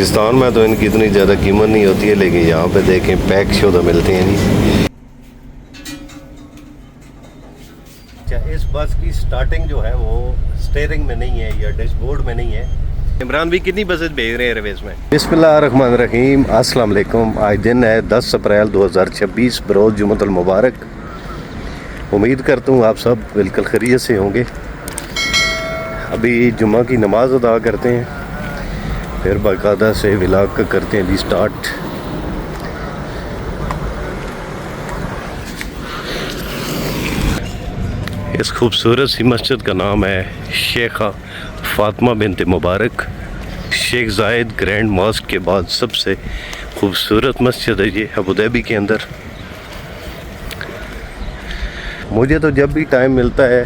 पाकिस्तान में तो इनकी इतनी ज़्यादा कीमत नहीं होती है, लेकिन यहाँ पे देखें पैक शुदा मिलते हैं जी। अच्छा, इस बस की स्टार्टिंग जो है वो स्टीयरिंग में नहीं है या डैशबोर्ड में नहीं है। इमरान भी कितनी बसेस भेज रहे हैं रवेश में? बिस्मिल्लाहिर्रहमानिर्रहीम, अस्सलाम वालेकुम। आज दिन है 10 अप्रैल 2026, बरोज़ जुम्मतुल मुबारक। उम्मीद करता हूँ आप सब बिल्कुल खैरियत से होंगे। अभी जुम्मा की नमाज़ अदा करते हैं, फिर बाकायदा से व्लॉग का करते हैं जी स्टार्ट। इस खूबसूरत सी मस्जिद का नाम है शेखा फातिमा बिनत मुबारक। शेख जायद ग्रैंड मॉस्क के बाद सबसे खूबसूरत मस्जिद है ये अबू धाबी के अंदर। मुझे तो जब भी टाइम मिलता है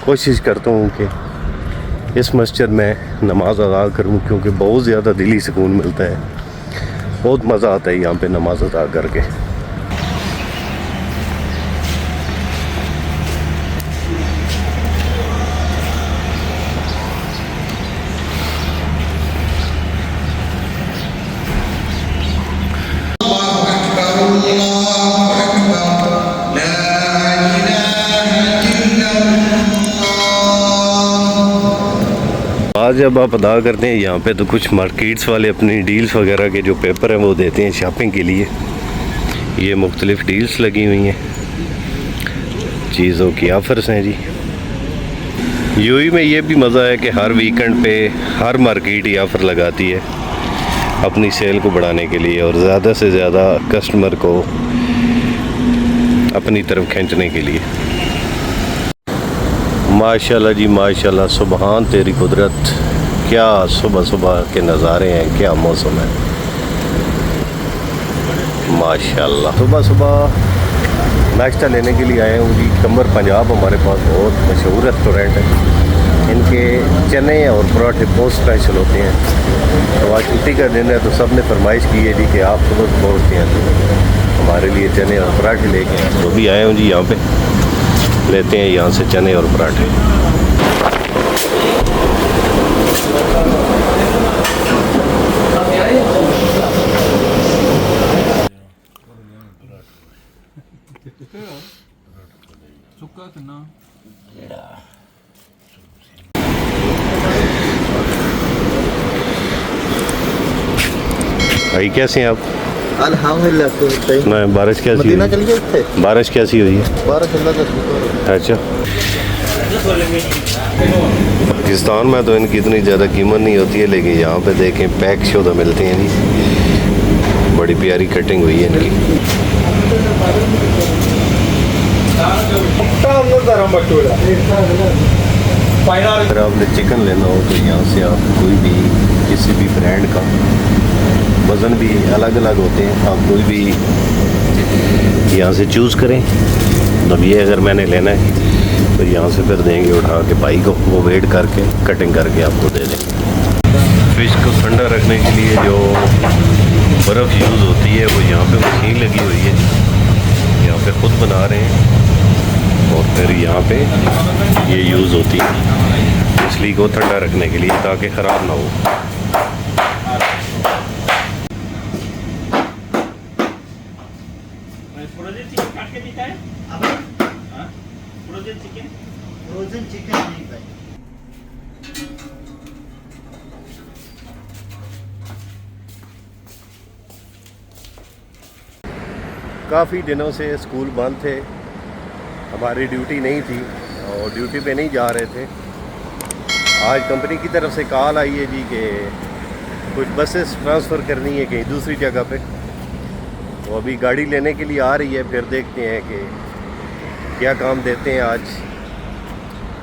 कोशिश करता हूँ कि इस मस्जिद में नमाज अदा करूँ, क्योंकि बहुत ज़्यादा दिली सुकून मिलता है, बहुत मज़ा आता है यहाँ पे नमाज अदा करके। आज जब आप अदा करते हैं यहाँ पे तो कुछ मार्केट्स वाले अपनी डील्स वगैरह के जो पेपर हैं वो देते हैं शॉपिंग के लिए। ये मुख्तलिफ डील्स लगी हुई हैं, चीज़ों की ऑफ़र्स हैं जी। यूएई में ये भी मज़ा है कि हर वीकेंड पे हर मार्केट ही ऑफ़र लगाती है अपनी सेल को बढ़ाने के लिए और ज़्यादा से ज़्यादा कस्टमर को अपनी तरफ खींचने के लिए। माशाल्लाह जी माशाल्लाह, सुबहान तेरी कुदरत। क्या सुबह सुबह के नज़ारे हैं, क्या मौसम है माशाल्लाह। सुबह सुबह नाश्ता लेने के लिए आए हूँ जी। कमर पंजाब हमारे पास बहुत मशहूर रेस्टोरेंट है, इनके चने और पराठे बहुत स्पेशल होते हैं। तो आज छुट्टी का दिन है तो सब ने फरमाइश की है जी कि आप सुबह पहुँचते हैं तो हमारे लिए चने और पराठे लेके आए। तो भी आए हूँ जी, यहाँ पे लेते हैं यहाँ से चने और पराठे। भाई कैसे हैं आप? अल्हम्दुलिल्लाह। बारिश कैसी हुई? बारिश कैसी हुई है? बारिश अल्लाह का शुक्र है। अच्छा, पाकिस्तान में तो इनकी इतनी ज़्यादा कीमत नहीं होती है, लेकिन यहाँ पे देखें पैक शुदा मिलते हैं जी। बड़ी प्यारी कटिंग हुई है इनकी। अगर आपने चिकन लेना हो तो यहाँ से आप कोई भी किसी भी ब्रांड का, वज़न भी अलग अलग होते हैं, आप कोई भी यहाँ से चूज़ करें। अब ये अगर मैंने लेना है तो यहाँ से फिर देंगे उठा के भाई को, वो वेट करके कटिंग करके आपको दे देंगे। फ़िश को ठंडा रखने के लिए जो बर्फ़ यूज़ होती है वो यहाँ पे मशीन लगी हुई है, यहाँ पे ख़ुद बना रहे हैं और फिर यहाँ पे ये यूज़ होती है मछली को ठंडा रखने के लिए ताकि ख़राब ना हो। फ्रोजन चिकन नहीं भाई। काफ़ी दिनों से स्कूल बंद थे, हमारी ड्यूटी नहीं थी और ड्यूटी पे नहीं जा रहे थे। आज कंपनी की तरफ से कॉल आई है जी कि कुछ बसेस ट्रांसफ़र करनी है कहीं दूसरी जगह पे, तो अभी गाड़ी लेने के लिए आ रही है। फिर देखते हैं कि क्या काम देते हैं आज।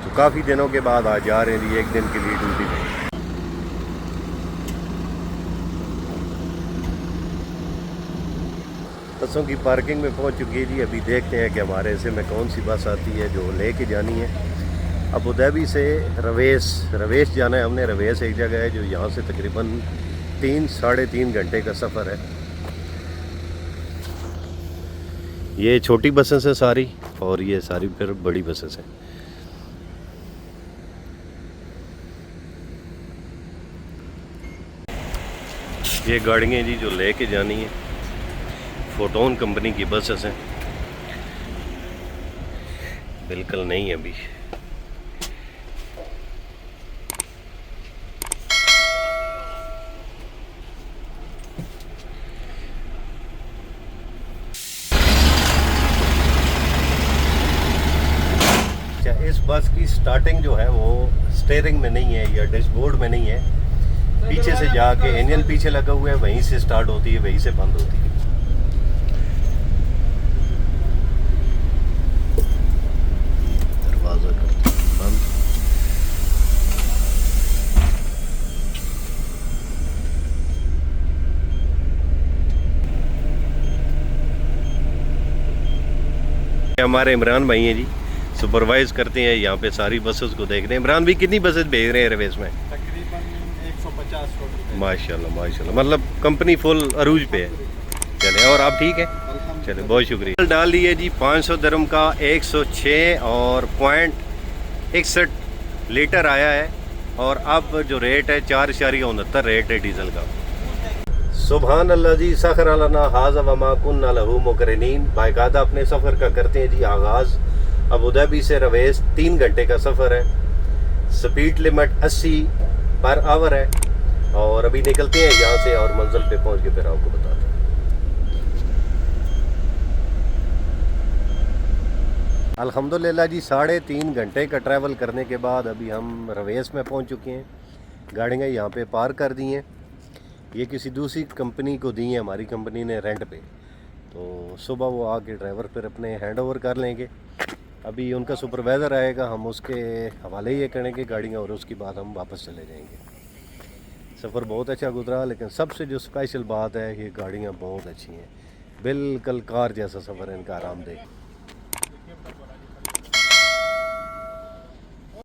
तो काफ़ी दिनों के बाद आज जा रहे हैं जी, एक दिन के लिए ड्यूटी पे। बसों की पार्किंग में पहुंच चुकी है जी। अभी देखते हैं कि हमारे ऐसे में कौन सी बस आती है जो लेके जानी है। अबू धाबी से रवेश जाना है हमने। रवेश एक जगह है जो यहाँ से तकरीबन 3-3.5 घंटे का सफ़र है। ये छोटी बसें हैं सारी और ये सारी फिर बड़ी बसें हैं। ये गाड़ियाँ जी जो लेके जानी है फोटोन कंपनी की बसेस हैं, बिल्कुल नहीं है अभी। इस बस की स्टार्टिंग जो है वो स्टीयरिंग में नहीं है या डैशबोर्ड में नहीं है, पीछे से जाके इंजन पीछे लगा हुआ है, वहीं से स्टार्ट होती है, वहीं से बंद होती है। दरवाजा करते हैं बंद। हमारे इमरान भाई हैं जी, सुपरवाइज करते हैं यहाँ पे सारी बसेस को देखते हैं। इमरान भाई कितनी बसेस भेज रहे हैं रेवेस में? तकरीबन 150 टोटल। माशाल्लाह माशाल्लाह, मतलब कंपनी फुल अरूज पे है। चले, और आप ठीक है? चले, बहुत शुक्रिया। डाल दिए जी 500 दिरहम का 106 और .61 लीटर आया है, और अब जो रेट है 4.69 रेट है डीजल का। सुबहान अल्लाह जी, सखर लना हाज़ा वमा कुन्ना लहू मुकरिनीन। बाकायदा अपने सफ़र का करते हैं जी आगाज़। अबू धाबी से रवेस 3 घंटे का सफ़र है, स्पीड लिमिट 80 पर आवर है, और अभी निकलते हैं यहाँ से और मंजिल पे पहुँच के फिर आपको बताते हैं। अल्हम्दुलिल्लाह जी, 3.5 घंटे का ट्रैवल करने के बाद अभी हम रवेस में पहुँच चुके हैं। गाड़ियाँ यहाँ पे पार्क कर दी हैं, ये किसी दूसरी कंपनी को दी हैं, हमारी कंपनी ने रेंट पे, तो सुबह वो आके ड्राइवर फिर अपने हैंड ओवर कर लेंगे। अभी उनका सुपरवाइज़र आएगा, हम उसके हवाले ये करेंगे गाड़ियाँ, और उसके बाद हम वापस चले जाएंगे। सफ़र बहुत अच्छा गुजरा, लेकिन सबसे जो स्पेशल बात है, ये गाड़ियाँ बहुत अच्छी हैं, बिल्कुल कार जैसा सफ़र है इनका, आरामदेह।